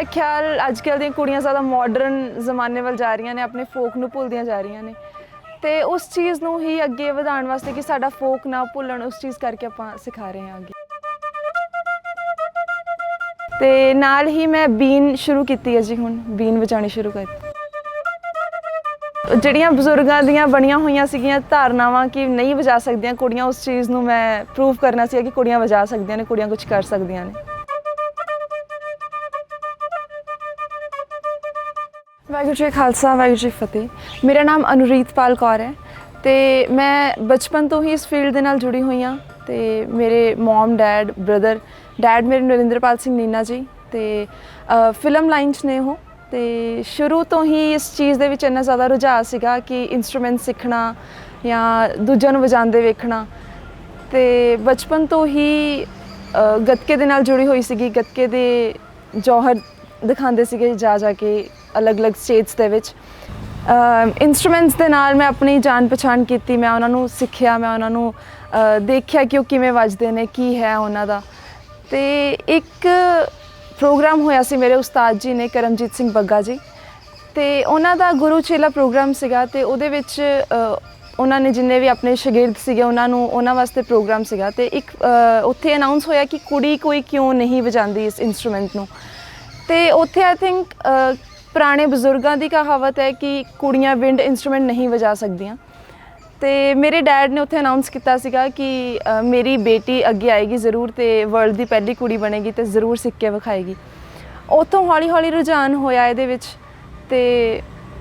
ख्याल अजकल दी कुड़ियां ज़्यादा मॉडर्न ज़माने वाल जा रही ने, अपने फोक नूं भुलदियां जा रही ने, तो उस चीज़ नूं ही अगे वधाउण वास्ते कि साडा फोक ना भुल्लण, उस चीज़ करके आपां सिखा रहे हैं अगे। ते नाल ही मैं बीन शुरू की है जी, हुण बीन वजाणी शुरू कर। ਜਿਹੜੀਆਂ ਬਜ਼ੁਰਗਾਂ ਦੀਆਂ ਬਣੀਆਂ ਹੋਈਆਂ ਸੀਗੀਆਂ ਧਾਰਨਾਵਾਂ ਕਿ ਨਹੀਂ ਵਜਾ ਸਕਦੀਆਂ ਕੁੜੀਆਂ, ਉਸ ਚੀਜ਼ ਨੂੰ ਮੈਂ ਪ੍ਰੂਵ ਕਰਨਾ ਸੀ ਕਿ ਕੁੜੀਆਂ ਵਜਾ ਸਕਦੀਆਂ ਨੇ, ਕੁੜੀਆਂ ਕੁਝ ਕਰ ਸਕਦੀਆਂ ਨੇ। ਵਾਹਿਗੁਰੂ ਜੀ ਖਾਲਸਾ, ਵਾਹਿਗੁਰੂ ਜੀ ਫਤਿਹ। ਮੇਰਾ ਨਾਮ ਅਨੁਰੀਤਪਾਲ ਕੌਰ ਹੈ ਤੇ ਮੈਂ ਬਚਪਨ ਤੋਂ ਹੀ ਇਸ ਫੀਲਡ ਦੇ ਨਾਲ ਜੁੜੀ ਹੋਈ ਹਾਂ ਤੇ ਮੇਰੇ ਮਮ ਡੈਡ ਬ੍ਰਦਰ, ਡੈਡ ਮੇਰੇ ਨਰਿੰਦਰਪਾਲ ਸਿੰਘ ਨੀਨਾ ਜੀ ਤੇ ਫਿਲਮ ਲਾਈਨ 'ਚ ਨੇ ਉਹ। ਤੇ ਸ਼ੁਰੂ ਤੋਂ ਹੀ ਇਸ ਚੀਜ਼ ਦੇ ਵਿੱਚ ਇੰਨਾ ਜ਼ਿਆਦਾ ਰੁਝਾਅ ਸੀਗਾ ਕਿ ਇੰਸਟਰੂਮੈਂਟ ਸਿੱਖਣਾ ਜਾਂ ਦੂਜਿਆਂ ਨੂੰ ਵਜਾਉਂਦੇ ਵੇਖਣਾ। ਤੇ ਬਚਪਨ ਤੋਂ ਹੀ ਗੱਤਕੇ ਦੇ ਨਾਲ ਜੁੜੀ ਹੋਈ ਸੀਗੀ, ਗੱਤਕੇ ਦੇ ਜੌਹਰ ਦਿਖਾਉਂਦੇ ਸੀਗੇ ਜਾ ਜਾ ਕੇ ਅਲੱਗ-ਅਲੱਗ ਸਟੇਟਸ ਦੇ ਵਿੱਚ। ਇੰਸਟਰੂਮੈਂਟਸ ਦੇ ਨਾਲ ਮੈਂ ਆਪਣੀ ਜਾਣ ਪਛਾਣ ਕੀਤੀ, ਮੈਂ ਉਹਨਾਂ ਨੂੰ ਸਿੱਖਿਆ, ਮੈਂ ਉਹਨਾਂ ਨੂੰ ਦੇਖਿਆ ਕਿ ਉਹ ਕਿਵੇਂ ਵੱਜਦੇ ਨੇ, ਕੀ ਹੈ ਉਹਨਾਂ ਦਾ। ਤੇ ਇੱਕ ਪ੍ਰੋਗਰਾਮ ਹੋਇਆ ਸੀ ਮੇਰੇ ਉਸਤਾਦ ਜੀ ਨੇ, ਕਰਮਜੀਤ ਸਿੰਘ ਬੱਗਾ ਜੀ, ਤੇ ਉਹਨਾਂ ਦਾ ਗੁਰੂ ਚੇਲਾ ਪ੍ਰੋਗਰਾਮ ਸੀਗਾ ਤੇ ਉਹਦੇ ਵਿੱਚ ਉਹਨਾਂ ਨੇ ਜਿੰਨੇ ਵੀ ਆਪਣੇ ਸ਼ਾਗਿਰਦ ਸੀਗੇ ਉਹਨਾਂ ਵਾਸਤੇ ਪ੍ਰੋਗਰਾਮ ਸੀਗਾ ਤੇ ਇੱਕ ਉੱਥੇ ਅਨਾਉਂਸ ਹੋਇਆ ਕਿ ਕੁੜੀ ਕੋਈ ਕਿਉਂ ਨਹੀਂ ਵਜਾਉਂਦੀ ਇਸ ਇੰਸਟਰੂਮੈਂਟ ਨੂੰ। ਤੇ ਉੱਥੇ ਆਈ ਥਿੰਕ ਪੁਰਾਣੇ ਬਜ਼ੁਰਗਾਂ ਦੀ ਕਹਾਵਤ ਹੈ ਕਿ ਕੁੜੀਆਂ ਵਿੰਡ ਇੰਸਟਰੂਮੈਂਟ ਨਹੀਂ ਵਜਾ ਸਕਦੀਆਂ। ਤੇ ਮੇਰੇ ਡੈਡ ਨੇ ਉੱਥੇ ਅਨਾਉਂਸ ਕੀਤਾ ਸੀਗਾ ਕਿ ਮੇਰੀ ਬੇਟੀ ਅੱਗੇ ਆਏਗੀ ਜ਼ਰੂਰ ਤੇ ਵਰਲਡ ਦੀ ਪਹਿਲੀ ਕੁੜੀ ਬਣੇਗੀ ਤੇ ਜ਼ਰੂਰ ਸਿੱਖ ਕੇ ਵਿਖਾਏਗੀ। ਉੱਥੋਂ ਹੌਲੀ ਹੌਲੀ ਰੁਝਾਨ ਹੋਇਆ ਇਹਦੇ ਵਿੱਚ ਤੇ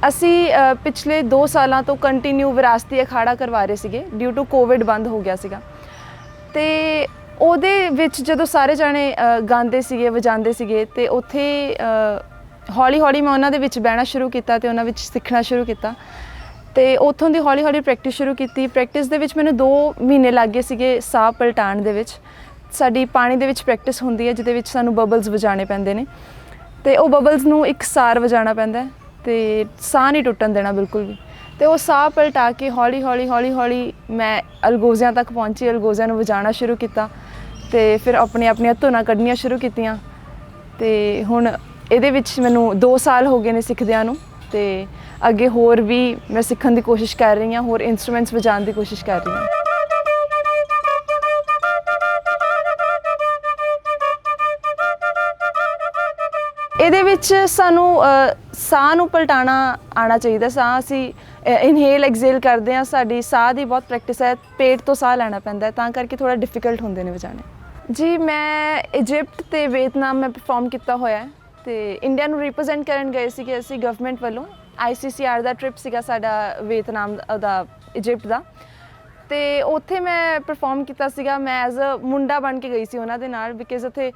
ਅਸੀਂ ਪਿਛਲੇ 2 ਸਾਲਾਂ ਤੋਂ ਕੰਟੀਨਿਊ ਵਿਰਾਸਤੀ ਅਖਾੜਾ ਕਰਵਾ ਰਹੇ ਸੀਗੇ, ਡਿਊ ਟੂ ਕੋਵਿਡ ਬੰਦ ਹੋ ਗਿਆ ਸੀਗਾ। ਤੇ ਉਹਦੇ ਵਿੱਚ ਜਦੋਂ ਸਾਰੇ ਜਾਣੇ ਗਾਉਂਦੇ ਸੀਗੇ, ਵਜਾਉਂਦੇ ਸੀਗੇ ਤੇ ਉੱਥੇ ਹੌਲੀ ਹੌਲੀ ਮੈਂ ਉਹਨਾਂ ਦੇ ਵਿੱਚ ਬਹਿਣਾ ਸ਼ੁਰੂ ਕੀਤਾ ਤੇ ਉਹਨਾਂ ਵਿੱਚ ਸਿੱਖਣਾ ਸ਼ੁਰੂ ਕੀਤਾ ਤੇ ਉੱਥੋਂ ਦੀ ਹੌਲੀ ਹੌਲੀ ਪ੍ਰੈਕਟਿਸ ਸ਼ੁਰੂ ਕੀਤੀ। ਪ੍ਰੈਕਟਿਸ ਦੇ ਵਿੱਚ ਮੈਨੂੰ 2 ਮਹੀਨੇ ਲੱਗ ਗਏ ਸੀਗੇ ਸਾਹ ਪਲਟਾਉਣ ਦੇ ਵਿੱਚ। ਸਾਡੀ ਪਾਣੀ ਦੇ ਵਿੱਚ ਪ੍ਰੈਕਟਿਸ ਹੁੰਦੀ ਹੈ ਜਿਹਦੇ ਵਿੱਚ ਸਾਨੂੰ ਬਬਲਸ ਵਜਾਉਣੇ ਪੈਂਦੇ ਨੇ ਤੇ ਉਹ ਬਬਲਸ ਨੂੰ ਇੱਕਸਾਰ ਵਜਾਉਣਾ ਪੈਂਦਾ ਤੇ ਸਾਹ ਨਹੀਂ ਟੁੱਟਣ ਦੇਣਾ ਬਿਲਕੁਲ ਵੀ। ਤੇ ਉਹ ਸਾਹ ਪਲਟਾ ਕੇ ਹੌਲੀ ਹੌਲੀ ਮੈਂ ਅਲਗੋਜ਼ਿਆਂ ਤੱਕ ਪਹੁੰਚੀ, ਅਲਗੋਜ਼ਿਆਂ ਨੂੰ ਵਜਾਉਣਾ ਸ਼ੁਰੂ ਕੀਤਾ ਤੇ ਫਿਰ ਆਪਣੀਆਂ ਧੁਨਾਂ ਕੱਢਣੀਆਂ ਸ਼ੁਰੂ ਕੀਤੀਆਂ। ਤੇ ਹੁਣ ਇਹਦੇ ਵਿੱਚ ਮੈਨੂੰ 2 ਸਾਲ ਹੋ ਗਏ ਨੇ ਸਿੱਖਦਿਆਂ ਨੂੰ ਤੇ ਅੱਗੇ ਹੋਰ ਵੀ ਮੈਂ ਸਿੱਖਣ ਦੀ ਕੋਸ਼ਿਸ਼ ਕਰ ਰਹੀ ਹਾਂ, ਹੋਰ ਇੰਸਟਰੂਮੈਂਟਸ ਵਜਾਉਣ ਦੀ ਕੋਸ਼ਿਸ਼ ਕਰ ਰਹੀ ਹਾਂ। ਇਹਦੇ ਵਿੱਚ ਸਾਨੂੰ ਸਾਹ ਨੂੰ ਪਲਟਾਉਣਾ ਆਉਣਾ ਚਾਹੀਦਾ। ਸਾਹ ਅਸੀਂ ਇਨਹੇਲ ਐਕਸੇਲ ਕਰਦੇ ਹਾਂ, ਸਾਡੀ ਸਾਹ ਦੀ ਬਹੁਤ ਪ੍ਰੈਕਟਿਸ ਹੈ, ਪੇਟ ਤੋਂ ਸਾਹ ਲੈਣਾ ਪੈਂਦਾ ਤਾਂ ਕਰਕੇ ਥੋੜ੍ਹਾ ਡਿਫਿਕਲਟ ਹੁੰਦੇ ਨੇ ਵਜਾਉਣੇ। ਜੀ ਮੈਂ ਇਜਿਪਟ ਤੇ ਵੀਅਤਨਾਮ ਮੈਂ ਪਰਫੋਰਮ ਕੀਤਾ ਹੋਇਆ ਹੈ ਤੇ ਇੰਡੀਆ ਨੂੰ ਰਿਪਰੈਜ਼ੈਂਟ ਕਰਨ ਗਏ ਸੀਗੇ ਅਸੀਂ ਗਵਰਨਮੈਂਟ ਵੱਲੋਂ। ICCR ਦਾ ਟ੍ਰਿਪ ਸੀਗਾ ਸਾਡਾ ਵੀਅਤਨਾਮ ਦਾ, ਇਜਿਪਟ ਦਾ, ਤੇ ਉੱਥੇ ਮੈਂ ਪਰਫੋਰਮ ਕੀਤਾ ਸੀਗਾ। ਮੈਂ ਐਜ਼ ਅ ਮੁੰਡਾ ਬਣ ਕੇ ਗਈ ਸੀ ਉਹਨਾਂ ਦੇ ਨਾਲ, ਬਿਕਾਜ਼ ਉੱਥੇ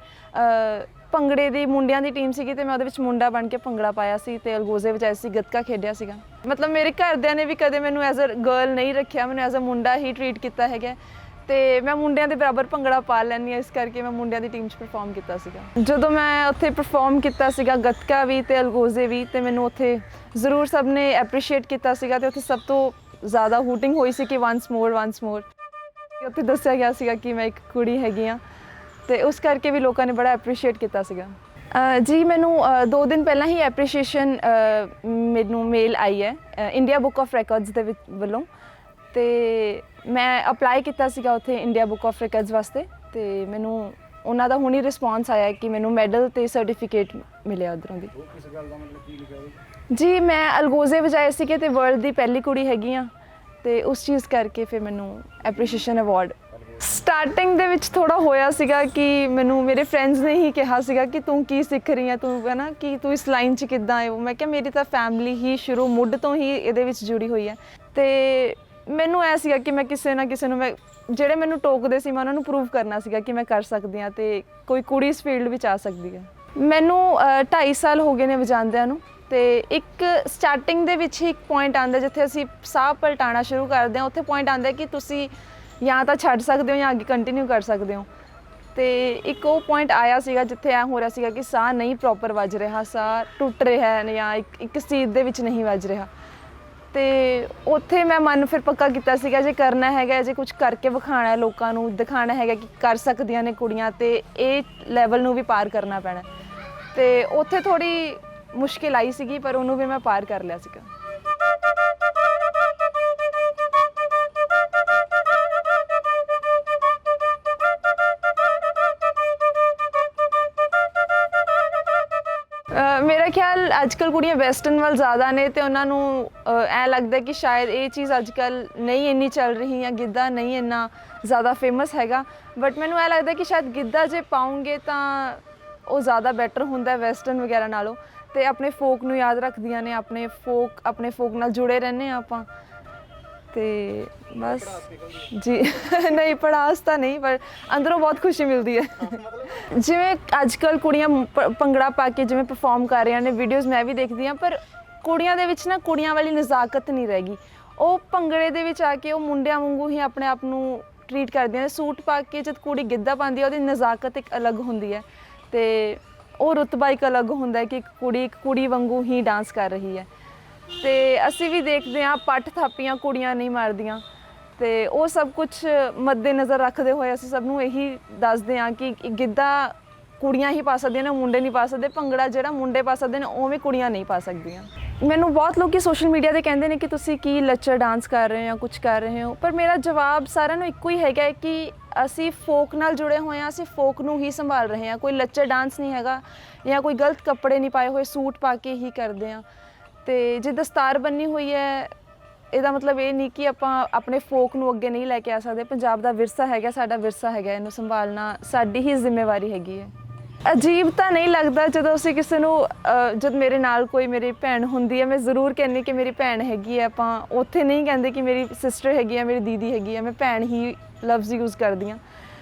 ਭੰਗੜੇ ਦੀ ਮੁੰਡਿਆਂ ਦੀ ਟੀਮ ਸੀਗੀ ਤੇ ਮੈਂ ਉਹਦੇ ਵਿੱਚ ਮੁੰਡਾ ਬਣ ਕੇ ਭੰਗੜਾ ਪਾਇਆ ਸੀ ਤੇ ਅਲਗੋਜ਼ੇ ਵਜਾਏ ਸੀ, ਗੱਤਕਾ ਖੇਡਿਆ ਸੀਗਾ। ਮਤਲਬ ਮੇਰੇ ਘਰਦਿਆਂ ਨੇ ਵੀ ਕਦੇ ਮੈਨੂੰ ਐਜ਼ ਅ ਗਰਲ ਨਹੀਂ ਰੱਖਿਆ, ਮੈਨੂੰ ਐਜ਼ ਅ ਮੁੰਡਾ ਹੀ ਟਰੀਟ ਕੀਤਾ ਹੈਗਾ ਤੇ ਮੈਂ ਮੁੰਡਿਆਂ ਦੇ ਬਰਾਬਰ ਭੰਗੜਾ ਪਾ ਲੈਂਦੀ ਹਾਂ, ਇਸ ਕਰਕੇ ਮੈਂ ਮੁੰਡਿਆਂ ਦੀ ਟੀਮ 'ਚ ਪਰਫੋਰਮ ਕੀਤਾ ਸੀਗਾ। ਜਦੋਂ ਮੈਂ ਉੱਥੇ ਪਰਫੋਰਮ ਕੀਤਾ ਸੀਗਾ ਗੱਤਕਾ ਵੀ ਤੇ ਅਲਗੋਜ਼ੇ ਵੀ, ਤੇ ਮੈਨੂੰ ਉੱਥੇ ਜ਼ਰੂਰ ਸਭ ਨੇ ਐਪਰੀਸ਼ੀਏਟ ਕੀਤਾ ਸੀਗਾ ਤੇ ਉੱਥੇ ਸਭ ਤੋਂ ਜ਼ਿਆਦਾ ਹੂਟਿੰਗ ਹੋਈ ਸੀ ਕਿ ਵੰਸ ਮੋਰ। ਉੱਥੇ ਦੱਸਿਆ ਗਿਆ ਸੀਗਾ ਕਿ ਮੈਂ ਇੱਕ ਕੁੜੀ ਹੈਗੀ ਹਾਂ ਤੇ ਉਸ ਕਰਕੇ ਵੀ ਲੋਕਾਂ ਨੇ ਬੜਾ ਐਪਰੀਸ਼ੀਏਟ ਕੀਤਾ ਸੀਗਾ। ਜੀ ਮੈਨੂੰ 2 ਦਿਨ ਪਹਿਲਾਂ ਹੀ ਐਪਰੀਸ਼ੀਏਸ਼ਨ ਮੈਨੂੰ ਮੇਲ ਆਈ ਹੈ ਇੰਡੀਆ ਬੁੱਕ ਆਫ ਰਿਕਾਰਡਸ ਦੇ ਵੱਲੋਂ ਤੇ ਮੈਂ ਅਪਲਾਈ ਕੀਤਾ ਸੀਗਾ ਉੱਥੇ ਇੰਡੀਆ ਬੁੱਕ ਆਫ ਰਿਕਾਰਡਸ ਵਾਸਤੇ ਤੇ ਮੈਨੂੰ ਉਹਨਾਂ ਦਾ ਹੁਣੀ ਰਿਸਪੌਂਸ ਆਇਆ ਕਿ ਮੈਨੂੰ ਮੈਡਲ ਤੇ ਸਰਟੀਫਿਕੇਟ ਮਿਲਿਆ ਉੱਧਰੋਂ ਦੀ। ਕਿਸ ਗੱਲ ਦਾ ਮਤਲਬ ਕੀ ਲਿਖਿਆ ਹੋਇਆ? ਜੀ ਮੈਂ ਅਲਗੋਜ਼ੇ ਵਜਾਏ ਸੀਗੇ ਤੇ ਵਰਲਡ ਦੀ ਪਹਿਲੀ ਕੁੜੀ ਹੈਗੀ ਹਾਂ ਤੇ ਉਸ ਚੀਜ਼ ਕਰਕੇ ਫਿਰ ਮੈਨੂੰ ਐਪਰੀਸ਼ੀਏਸ਼ਨ ਅਵਾਰਡ। ਸਟਾਰਟਿੰਗ ਦੇ ਵਿੱਚ ਥੋੜ੍ਹਾ ਹੋਇਆ ਸੀਗਾ ਕਿ ਮੈਨੂੰ ਮੇਰੇ ਫਰੈਂਡਸ ਨੇ ਹੀ ਕਿਹਾ ਸੀਗਾ ਕਿ ਤੂੰ ਕੀ ਸਿੱਖ ਰਹੀ ਹੈ, ਤੂੰ ਹੈ ਨਾ ਕਿ ਤੂੰ ਇਸ ਲਾਈਨ 'ਚ ਕਿੱਦਾਂ ਹੈ। ਮੈਂ ਕਿਹਾ ਮੇਰੀ ਤਾਂ ਫੈਮਿਲੀ ਹੀ ਸ਼ੁਰੂ ਮੁੱਢ ਤੋਂ ਹੀ ਇਹਦੇ ਵਿੱਚ ਜੁੜੀ ਹੋਈ ਹੈ ਤੇ ਮੈਨੂੰ ਇਹ ਸੀਗਾ ਕਿ ਮੈਂ ਕਿਸੇ ਨਾ ਕਿਸੇ ਨੂੰ, ਮੈਂ ਜਿਹੜੇ ਮੈਨੂੰ ਟੋਕਦੇ ਸੀ ਮੈਂ ਉਹਨਾਂ ਨੂੰ ਪ੍ਰੂਵ ਕਰਨਾ ਸੀਗਾ ਕਿ ਮੈਂ ਕਰ ਸਕਦੀ ਹਾਂ ਤੇ ਕੋਈ ਕੁੜੀ ਇਸ ਫੀਲਡ ਵਿੱਚ ਆ ਸਕਦੀ ਹੈ। ਮੈਨੂੰ 2.5 ਸਾਲ ਹੋ ਗਏ ਨੇ ਵਜਾਉਂਦਿਆਂ ਨੂੰ ਤੇ ਇੱਕ ਸਟਾਰਟਿੰਗ ਦੇ ਵਿੱਚ ਹੀ ਇੱਕ ਪੁਆਇੰਟ ਆਉਂਦਾ ਜਿੱਥੇ ਅਸੀਂ ਸਾਹ ਪਲਟਾਉਣਾ ਸ਼ੁਰੂ ਕਰਦੇ ਹਾਂ। ਉੱਥੇ ਪੁਆਇੰਟ ਆਉਂਦਾ ਕਿ ਤੁਸੀਂ ਜਾਂ ਤਾਂ ਛੱਡ ਸਕਦੇ ਹੋ ਜਾਂ ਅੱਗੇ ਕੰਟੀਨਿਊ ਕਰ ਸਕਦੇ ਹੋ ਤੇ ਇੱਕ ਉਹ ਪੁਆਇੰਟ ਆਇਆ ਸੀਗਾ ਜਿੱਥੇ ਐਂ ਹੋ ਰਿਹਾ ਸੀਗਾ ਕਿ ਸਾਹ ਨਹੀਂ ਪ੍ਰੋਪਰ ਵੱਜ ਰਿਹਾ, ਸਾਹ ਟੁੱਟ ਰਿਹਾ ਹੈ ਜਾਂ ਇੱਕ ਚੀਜ਼ ਦੇ ਵਿੱਚ ਨਹੀਂ ਵੱਜ ਰਿਹਾ ਤੇ ਉੱਥੇ ਮੈਂ ਮਨ ਫਿਰ ਪੱਕਾ ਕੀਤਾ ਸੀਗਾ ਜੇ ਕਰਨਾ ਹੈਗਾ, ਜੇ ਕੁਝ ਕਰਕੇ ਵਿਖਾਉਣਾ, ਲੋਕਾਂ ਨੂੰ ਦਿਖਾਉਣਾ ਹੈਗਾ ਕਿ ਕਰ ਸਕਦੀਆਂ ਨੇ ਕੁੜੀਆਂ ਤੇ ਇਹ ਲੈਵਲ ਨੂੰ ਵੀ ਪਾਰ ਕਰਨਾ ਪੈਣਾ। ਤੇ ਉੱਥੇ ਥੋੜੀ ਮੁਸ਼ਕਿਲ ਆਈ ਸੀਗੀ, ਪਰ ਉਹਨੂੰ ਵੀ ਮੈਂ ਪਾਰ ਕਰ ਲਿਆ ਸੀਗਾ। ਮੇਰਾ ਖਿਆਲ ਅੱਜ ਕੱਲ੍ਹ ਕੁੜੀਆਂ ਵੈਸਟਰਨ ਵੱਲ ਜ਼ਿਆਦਾ ਨੇ ਤੇ ਉਹਨਾਂ ਨੂੰ ਐਂ ਲੱਗਦਾ ਕਿ ਸ਼ਾਇਦ ਇਹ ਚੀਜ਼ ਅੱਜ ਕੱਲ੍ਹ ਨਹੀਂ ਇੰਨੀ ਚੱਲ ਰਹੀ ਜਾਂ ਗਿੱਧਾ ਨਹੀਂ ਇੰਨਾ ਜ਼ਿਆਦਾ ਫੇਮਸ ਹੈਗਾ, ਬਟ ਮੈਨੂੰ ਐਂ ਲੱਗਦਾ ਕਿ ਸ਼ਾਇਦ ਗਿੱਧਾ ਜੇ ਪਾਉਂਗੇ ਤਾਂ ਉਹ ਜ਼ਿਆਦਾ ਬੈਟਰ ਹੁੰਦਾ ਵੈਸਟਰਨ ਵਗੈਰਾ ਨਾਲੋਂ, ਤੇ ਆਪਣੇ ਫੋਕ ਨੂੰ ਯਾਦ ਰੱਖਦੀਆਂ ਨੇ, ਆਪਣੇ ਫੋਕ ਨਾਲ ਜੁੜੇ ਰਹਿੰਦੇ ਹਾਂ ਆਪਾਂ। ਤੇ ਬਸ ਜੀ ਨਹੀਂ ਪੜਾਸ ਤਾਂ ਨਹੀਂ, ਪਰ ਅੰਦਰੋਂ ਬਹੁਤ ਖੁਸ਼ੀ ਮਿਲਦੀ ਹੈ। ਜਿਵੇਂ ਅੱਜ ਕੱਲ੍ਹ ਕੁੜੀਆਂ ਭੰਗੜਾ ਪਾ ਕੇ ਜਿਵੇਂ ਪਰਫਾਰਮ ਕਰ ਰਹੀਆਂ ਨੇ, ਵੀਡੀਓਜ਼ ਮੈਂ ਵੀ ਦੇਖਦੀ ਹਾਂ, ਪਰ ਕੁੜੀਆਂ ਦੇ ਵਿੱਚ ਨਾ ਕੁੜੀਆਂ ਵਾਲੀ ਨਜ਼ਾਕਤ ਨਹੀਂ ਰਹਿ ਗਈ। ਉਹ ਭੰਗੜੇ ਦੇ ਵਿੱਚ ਆ ਕੇ ਉਹ ਮੁੰਡਿਆਂ ਵਾਂਗੂ ਹੀ ਆਪਣੇ ਆਪ ਨੂੰ ਟਰੀਟ ਕਰਦੀਆਂ ਨੇ। ਸੂਟ ਪਾ ਕੇ ਜਦ ਕੁੜੀ ਗਿੱਧਾ ਪਾਉਂਦੀ ਹੈ ਉਹਦੀ ਨਜ਼ਾਕਤ ਇੱਕ ਅਲੱਗ ਹੁੰਦੀ ਹੈ, ਤੇ ਉਹ ਰੁਤਬਾ ਇੱਕ ਅਲੱਗ ਹੁੰਦਾ ਕਿ ਇੱਕ ਕੁੜੀ ਵਾਂਗੂ ਹੀ ਡਾਂਸ ਕਰ ਰਹੀ ਹੈ। ਤੇ ਅਸੀਂ ਵੀ ਦੇਖਦੇ ਹਾਂ ਪੱਟ ਥਾਪੀਆਂ ਕੁੜੀਆਂ ਨਹੀਂ ਮਾਰਦੀਆਂ, ਤੇ ਉਹ ਸਭ ਕੁਝ ਮੱਦੇ ਨਜ਼ਰ ਰੱਖਦੇ ਹੋਏ ਅਸੀਂ ਸਭ ਨੂੰ ਇਹੀ ਦੱਸਦੇ ਹਾਂ ਕਿ ਗਿੱਧਾ ਕੁੜੀਆਂ ਹੀ ਪਾ ਸਕਦੀਆਂ ਨੇ, ਮੁੰਡੇ ਨਹੀਂ ਪਾ ਸਕਦੇ। ਭੰਗੜਾ ਜਿਹੜਾ ਮੁੰਡੇ ਪਾ ਸਕਦੇ ਨੇ ਉਵੇਂ ਕੁੜੀਆਂ ਨਹੀਂ ਪਾ ਸਕਦੀਆਂ। ਮੈਨੂੰ ਬਹੁਤ ਲੋਕ ਸੋਸ਼ਲ ਮੀਡੀਆ 'ਤੇ ਕਹਿੰਦੇ ਨੇ ਕਿ ਤੁਸੀਂ ਕੀ ਲੱਚਰ ਡਾਂਸ ਕਰ ਰਹੇ ਹੋ ਜਾਂ ਕੁਝ ਕਰ ਰਹੇ ਹੋ, ਪਰ ਮੇਰਾ ਜਵਾਬ ਸਾਰਿਆਂ ਨੂੰ ਇੱਕੋ ਹੀ ਹੈਗਾ ਕਿ ਅਸੀਂ ਫੋਕ ਨਾਲ ਜੁੜੇ ਹੋਏ ਹਾਂ, ਅਸੀਂ ਫੋਕ ਨੂੰ ਹੀ ਸੰਭਾਲ ਰਹੇ ਹਾਂ। ਕੋਈ ਲੱਚਰ ਡਾਂਸ ਨਹੀਂ ਹੈਗਾ ਜਾਂ ਕੋਈ ਗਲਤ ਕੱਪੜੇ ਨਹੀਂ ਪਾਏ ਹੋਏ, ਸੂਟ ਪਾ ਕੇ ਹੀ ਕਰਦੇ ਹਾਂ। ਤੇ ਜੇ ਦਸਤਾਰ ਬੰਨੀ ਹੋਈ ਹੈ, ਇਹਦਾ ਮਤਲਬ ਇਹ ਨਹੀਂ ਕਿ ਆਪਾਂ ਆਪਣੇ ਫੋਕ ਨੂੰ ਅੱਗੇ ਨਹੀਂ ਲੈ ਕੇ ਆ ਸਕਦੇ। ਪੰਜਾਬ ਦਾ ਵਿਰਸਾ ਹੈਗਾ, ਸਾਡਾ ਵਿਰਸਾ ਹੈਗਾ, ਇਹਨੂੰ ਸੰਭਾਲਣਾ ਸਾਡੀ ਹੀ ਜ਼ਿੰਮੇਵਾਰੀ ਹੈਗੀ ਹੈ। ਅਜੀਬ ਤਾਂ ਨਹੀਂ ਲੱਗਦਾ ਜਦੋਂ ਅਸੀਂ ਕਿਸੇ ਨੂੰ ਜਦ ਮੇਰੇ ਨਾਲ ਕੋਈ ਮੇਰੀ ਭੈਣ ਹੁੰਦੀ ਹੈ, ਮੈਂ ਜ਼ਰੂਰ ਕਹਿੰਦੀ ਕਿ ਮੇਰੀ ਭੈਣ ਹੈਗੀ ਹੈ। ਆਪਾਂ ਉੱਥੇ ਨਹੀਂ ਕਹਿੰਦੇ ਕਿ ਮੇਰੀ ਸਿਸਟਰ ਹੈਗੀ ਹੈ, ਮੇਰੀ ਦੀਦੀ ਹੈਗੀ ਹੈ, ਮੈਂ ਭੈਣ ਹੀ ਲਫ਼ਜ਼ ਯੂਜ਼ ਕਰਦੀ ਹਾਂ।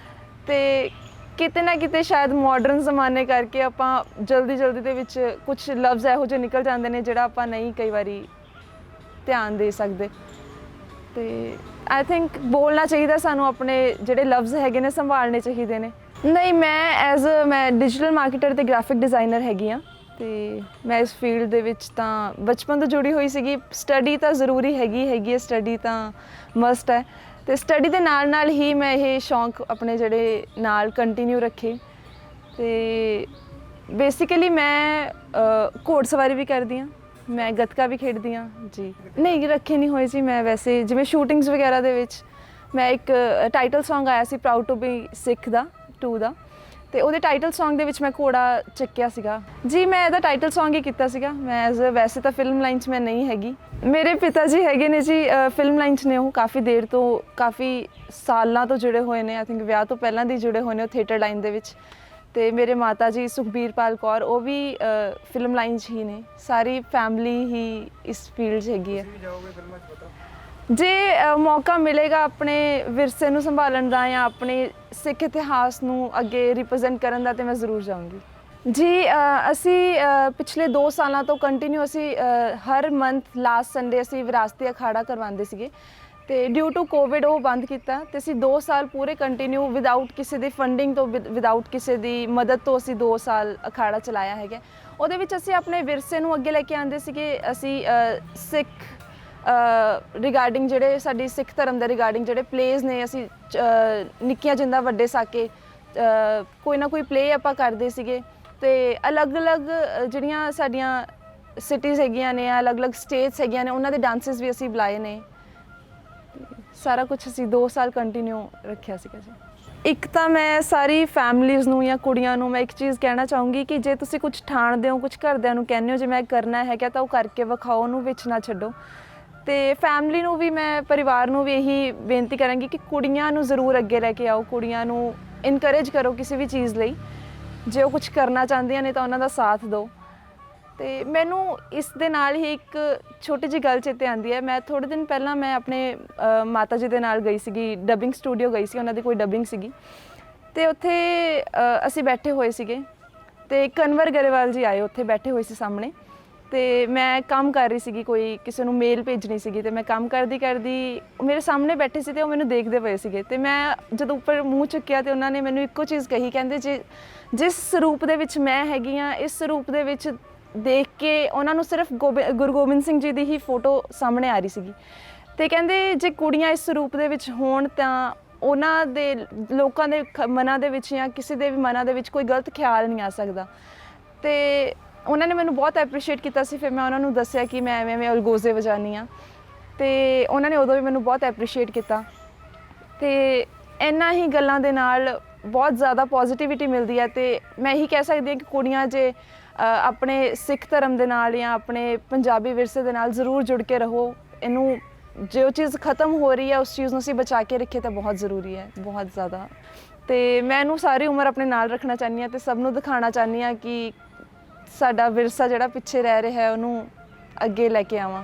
ਅਤੇ ਕਿਤੇ ਨਾ ਕਿਤੇ ਸ਼ਾਇਦ ਮਾਡਰਨ ਜ਼ਮਾਨੇ ਕਰਕੇ ਆਪਾਂ ਜਲਦੀ ਦੇ ਵਿੱਚ ਕੁਝ ਲਫ਼ਜ਼ ਇਹੋ ਜਿਹੇ ਨਿਕਲ ਜਾਂਦੇ ਨੇ ਜਿਹੜਾ ਆਪਾਂ ਨਹੀਂ ਕਈ ਵਾਰੀ ਧਿਆਨ ਦੇ ਸਕਦੇ। ਅਤੇ ਆਈ ਥਿੰਕ ਬੋਲਣਾ ਚਾਹੀਦਾ ਸਾਨੂੰ, ਆਪਣੇ ਜਿਹੜੇ ਲਫ਼ਜ਼ ਹੈਗੇ ਨੇ ਸੰਭਾਲਣੇ ਚਾਹੀਦੇ ਨੇ। ਨਹੀਂ, ਮੈਂ ਡਿਜੀਟਲ ਮਾਰਕੀਟਰ ਅਤੇ ਗ੍ਰਾਫਿਕ ਡਿਜ਼ਾਈਨਰ ਹੈਗੀ ਹਾਂ, ਅਤੇ ਮੈਂ ਇਸ ਫੀਲਡ ਦੇ ਵਿੱਚ ਤਾਂ ਬਚਪਨ ਤੋਂ ਜੁੜੀ ਹੋਈ ਸੀਗੀ। ਸਟੱਡੀ ਤਾਂ ਜ਼ਰੂਰੀ ਹੈਗੀ ਹੈ, ਸਟੱਡੀ ਤਾਂ ਮਸਟ ਹੈ, ਅਤੇ ਸਟੱਡੀ ਦੇ ਨਾਲ ਹੀ ਮੈਂ ਇਹ ਸ਼ੌਂਕ ਆਪਣੇ ਜਿਹੜੇ ਨਾਲ ਕੰਟੀਨਿਊ ਰੱਖੇ। ਅਤੇ ਬੇਸਿਕਲੀ ਮੈਂ ਘੋੜ ਸਵਾਰੀ ਵੀ ਕਰਦੀ ਹਾਂ, ਮੈਂ ਗੱਤਕਾ ਵੀ ਖੇਡਦੀ ਹਾਂ ਜੀ। ਨਹੀਂ ਰੱਖੇ ਨਹੀਂ ਹੋਏ ਜੀ, ਮੈਂ ਵੈਸੇ ਜਿਵੇਂ ਸ਼ੂਟਿੰਗਸ ਵਗੈਰਾ ਦੇ ਵਿੱਚ ਮੈਂ ਇੱਕ ਟਾਈਟਲ ਸੌਂਗ ਆਇਆ ਸੀ ਪ੍ਰਾਊਡ ਟੂ ਬੀ ਸਿੱਖ ਦਾ 2 ਦਾ, ਅਤੇ ਉਹਦੇ ਟਾਈਟਲ ਸੌਂਗ ਦੇ ਵਿੱਚ ਮੈਂ ਘੋੜਾ ਚੱਕਿਆ ਸੀਗਾ ਜੀ। ਮੈਂ ਇਹਦਾ ਟਾਈਟਲ ਸੌਂਗ ਹੀ ਕੀਤਾ ਸੀਗਾ। ਮੈਂ ਵੈਸੇ ਤਾਂ ਫਿਲਮ ਲਾਈਨ 'ਚ ਮੈਂ ਨਹੀਂ ਹੈਗੀ। ਮੇਰੇ ਪਿਤਾ ਜੀ ਹੈਗੇ ਨੇ ਜੀ ਫਿਲਮ ਲਾਈਨ 'ਚ ਨੇ, ਉਹ ਕਾਫੀ ਦੇਰ ਤੋਂ, ਕਾਫੀ ਸਾਲਾਂ ਤੋਂ ਜੁੜੇ ਹੋਏ ਨੇ। ਆਈ ਥਿੰਕ ਵਿਆਹ ਤੋਂ ਪਹਿਲਾਂ ਦੀ ਜੁੜੇ ਹੋਏ ਨੇ ਉਹ ਥੀਏਟਰ ਲਾਈਨ ਦੇ ਵਿੱਚ। ਅਤੇ ਮੇਰੇ ਮਾਤਾ ਜੀ ਸੁਖਬੀਰ ਪਾਲ ਕੌਰ, ਉਹ ਵੀ ਫਿਲਮ ਲਾਈਨ 'ਚ ਹੀ ਨੇ। ਸਾਰੀ ਫੈਮਿਲੀ ਹੀ ਇਸ ਫੀਲਡ 'ਚ ਹੈਗੀ ਹੈ। ਜੇ ਮੌਕਾ ਮਿਲੇਗਾ ਆਪਣੇ ਵਿਰਸੇ ਨੂੰ ਸੰਭਾਲਣ ਦਾ ਜਾਂ ਆਪਣੇ ਸਿੱਖ ਇਤਿਹਾਸ ਨੂੰ ਅੱਗੇ ਰਿਪਰੈਜ਼ੈਂਟ ਕਰਨ ਦਾ, ਤਾਂ ਮੈਂ ਜ਼ਰੂਰ ਜਾਊਂਗੀ ਜੀ। ਅਸੀਂ ਪਿਛਲੇ 2 ਸਾਲਾਂ ਤੋਂ ਕੰਟੀਨਿਊ ਅਸੀਂ ਹਰ ਮੰਥ ਲਾਸਟ ਸੰਡੇ ਅਸੀਂ ਵਿਰਾਸਤੀ ਅਖਾੜਾ ਕਰਵਾਉਂਦੇ ਸੀਗੇ, ਅਤੇ ਡਿਊ ਟੂ ਕੋਵਿਡ ਉਹ ਬੰਦ ਕੀਤਾ। ਅਤੇ ਅਸੀਂ 2 ਸਾਲ ਪੂਰੇ ਕੰਟੀਨਿਊ ਵਿਦਆਊਟ ਕਿਸੇ ਦੀ ਫੰਡਿੰਗ ਤੋਂ, ਵਿਦਆਊਟ ਕਿਸੇ ਦੀ ਮਦਦ ਤੋਂ ਅਸੀਂ 2 ਸਾਲ ਅਖਾੜਾ ਚਲਾਇਆ ਹੈਗਾ। ਉਹਦੇ ਵਿੱਚ ਅਸੀਂ ਆਪਣੇ ਵਿਰਸੇ ਨੂੰ ਅੱਗੇ ਲੈ ਕੇ ਆਉਂਦੇ ਸੀਗੇ। ਅਸੀਂ ਸਿੱਖ ਰਿਗਾਰਡਿੰਗ ਜਿਹੜੇ ਸਾਡੀ ਸਿੱਖ ਧਰਮ ਦੇ ਰਿਗਾਰਡਿੰਗ ਜਿਹੜੇ ਪਲੇਜ਼ ਨੇ, ਅਸੀਂ ਨਿੱਕੀਆਂ ਜਿੰਦਾ ਵੱਡੇ ਸਾਕੇ ਕੋਈ ਨਾ ਕੋਈ ਪਲੇ ਆਪਾਂ ਕਰਦੇ ਸੀਗੇ। ਅਤੇ ਅਲੱਗ-ਅਲੱਗ ਜਿਹੜੀਆਂ ਸਾਡੀਆਂ ਸਿਟੀਜ਼ ਹੈਗੀਆਂ ਨੇ, ਅਲੱਗ-ਅਲੱਗ ਸਟੇਟਸ ਹੈਗੀਆਂ ਨੇ, ਉਹਨਾਂ ਦੇ ਡਾਂਸਿਸ ਵੀ ਅਸੀਂ ਬੁਲਾਏ ਨੇ। ਸਾਰਾ ਕੁਝ ਅਸੀਂ 2 ਸਾਲ ਕੰਟੀਨਿਊ ਰੱਖਿਆ ਸੀਗਾ ਜੀ। ਇੱਕ ਤਾਂ ਮੈਂ ਸਾਰੀ ਫੈਮਲੀਜ਼ ਨੂੰ ਜਾਂ ਕੁੜੀਆਂ ਨੂੰ ਮੈਂ ਇੱਕ ਚੀਜ਼ ਕਹਿਣਾ ਚਾਹੂੰਗੀ ਕਿ ਜੇ ਤੁਸੀਂ ਕੁਝ ਠਾਣਦੇ ਹੋ, ਕੁਝ ਘਰਦਿਆਂ ਨੂੰ ਕਹਿੰਦੇ ਹੋ ਜੇ ਮੈਂ ਕਰਨਾ ਹੈਗਾ, ਤਾਂ ਉਹ ਕਰਕੇ ਵਿਖਾਓ, ਉਹਨੂੰ ਵਿੱਚ ਨਾ ਛੱਡੋ। ਅਤੇ ਫੈਮਲੀ ਨੂੰ ਵੀ, ਮੈਂ ਪਰਿਵਾਰ ਨੂੰ ਵੀ ਇਹੀ ਬੇਨਤੀ ਕਰਾਂਗੀ ਕਿ ਕੁੜੀਆਂ ਨੂੰ ਜ਼ਰੂਰ ਅੱਗੇ ਲੈ ਕੇ ਆਓ, ਕੁੜੀਆਂ ਨੂੰ ਇਨਕਰੇਜ ਕਰੋ ਕਿਸੇ ਵੀ ਚੀਜ਼ ਲਈ। ਜੇ ਉਹ ਕੁਝ ਕਰਨਾ ਚਾਹੁੰਦੀਆਂ ਨੇ ਤਾਂ ਉਹਨਾਂ ਦਾ ਸਾਥ ਦਿਓ। ਅਤੇ ਮੈਨੂੰ ਇਸ ਦੇ ਨਾਲ ਹੀ ਇੱਕ ਛੋਟੀ ਜਿਹੀ ਗੱਲ ਚੇਤੇ ਆਉਂਦੀ ਹੈ। ਮੈਂ ਥੋੜ੍ਹੇ ਦਿਨ ਪਹਿਲਾਂ ਮੈਂ ਆਪਣੇ ਮਾਤਾ ਜੀ ਦੇ ਨਾਲ ਗਈ ਸੀਗੀ, ਡਬਿੰਗ ਸਟੂਡੀਓ ਗਈ ਸੀ, ਉਹਨਾਂ ਦੀ ਕੋਈ ਡਬਿੰਗ ਸੀਗੀ। ਅਤੇ ਉੱਥੇ ਅਸੀਂ ਬੈਠੇ ਹੋਏ ਸੀਗੇ, ਅਤੇ ਕਨਵਰ ਗਰੇਵਾਲ ਜੀ ਆਏ, ਉੱਥੇ ਬੈਠੇ ਹੋਏ ਸੀ ਸਾਹਮਣੇ। ਅਤੇ ਮੈਂ ਕੰਮ ਕਰ ਰਹੀ ਸੀਗੀ, ਕੋਈ ਕਿਸੇ ਨੂੰ ਮੇਲ ਭੇਜਣੀ ਸੀਗੀ, ਅਤੇ ਮੈਂ ਕੰਮ ਕਰਦੀ ਮੇਰੇ ਸਾਹਮਣੇ ਬੈਠੇ ਸੀ ਅਤੇ ਉਹ ਮੈਨੂੰ ਦੇਖਦੇ ਪਏ ਸੀਗੇ। ਅਤੇ ਮੈਂ ਜਦੋਂ ਉੱਪਰ ਮੂੰਹ ਚੁੱਕਿਆ ਅਤੇ ਉਹਨਾਂ ਨੇ ਮੈਨੂੰ ਇੱਕੋ ਚੀਜ਼ ਕਹੀ, ਕਹਿੰਦੇ ਜਿਸ ਸਰੂਪ ਦੇ ਵਿੱਚ ਮੈਂ ਹੈਗੀ ਹਾਂ, ਇਸ ਸਰੂਪ ਦੇ ਵਿੱਚ ਦੇਖ ਕੇ ਉਹਨਾਂ ਨੂੰ ਸਿਰਫ ਗੁਰੂ ਗੋਬਿੰਦ ਸਿੰਘ ਜੀ ਦੀ ਹੀ ਫੋਟੋ ਸਾਹਮਣੇ ਆ ਰਹੀ ਸੀਗੀ। ਅਤੇ ਕਹਿੰਦੇ ਜੇ ਕੁੜੀਆਂ ਇਸ ਸਰੂਪ ਦੇ ਵਿੱਚ ਹੋਣ ਤਾਂ ਉਹਨਾਂ ਦੇ ਲੋਕਾਂ ਦੇ ਮਨਾਂ ਦੇ ਵਿੱਚ ਜਾਂ ਕਿਸੇ ਦੇ ਵੀ ਮਨਾਂ ਦੇ ਵਿੱਚ ਕੋਈ ਗਲਤ ਖਿਆਲ ਨਹੀਂ ਆ ਸਕਦਾ। ਤੇ ਉਹਨਾਂ ਨੇ ਮੈਨੂੰ ਬਹੁਤ ਐਪਰੀਸ਼ੀਏਟ ਕੀਤਾ ਸੀ। ਫਿਰ ਮੈਂ ਉਹਨਾਂ ਨੂੰ ਦੱਸਿਆ ਕਿ ਮੈਂ ਐਵੇਂ ਅਲਗੋਜ਼ੇ ਵਜਾਉਂਦੀ ਹਾਂ, ਤੇ ਉਹਨਾਂ ਨੇ ਉਦੋਂ ਵੀ ਮੈਨੂੰ ਬਹੁਤ ਐਪਰੀਸ਼ੀਏਟ ਕੀਤਾ। ਤੇ ਇਹਨਾਂ ਹੀ ਗੱਲਾਂ ਦੇ ਨਾਲ ਬਹੁਤ ਜ਼ਿਆਦਾ ਪੋਜ਼ਿਟਿਵਿਟੀ ਮਿਲਦੀ ਹੈ। ਤੇ ਮੈਂ ਇਹੀ ਕਹਿ ਸਕਦੀ ਹਾਂ ਕਿ ਕੁੜੀਆਂ ਜੇ ਆਪਣੇ ਸਿੱਖ ਧਰਮ ਦੇ ਨਾਲ ਜਾਂ ਆਪਣੇ ਪੰਜਾਬੀ ਵਿਰਸੇ ਦੇ ਨਾਲ ਜ਼ਰੂਰ ਜੁੜ ਕੇ ਰਹੋ। ਇਹਨੂੰ ਜੋ ਚੀਜ਼ ਖਤਮ ਹੋ ਰਹੀ ਹੈ ਉਸ ਚੀਜ਼ ਨੂੰ ਅਸੀਂ ਬਚਾ ਕੇ ਰੱਖੀਏ ਤਾਂ ਬਹੁਤ ਜ਼ਰੂਰੀ ਹੈ, ਬਹੁਤ ਜ਼ਿਆਦਾ। ਤੇ ਮੈਂ ਇਹਨੂੰ ਸਾਰੀ ਉਮਰ ਆਪਣੇ ਨਾਲ ਰੱਖਣਾ ਚਾਹੁੰਦੀ ਹਾਂ ਤੇ ਸਭ ਨੂੰ ਦਿਖਾਉਣਾ ਚਾਹੁੰਦੀ ਹਾਂ ਕਿ ਸਾਡਾ ਵਿਰਸਾ ਜਿਹੜਾ ਪਿੱਛੇ ਰਹਿ ਰਿਹਾ ਹੈ ਉਹਨੂੰ ਅੱਗੇ ਲੈ ਕੇ ਆਵਾਂ।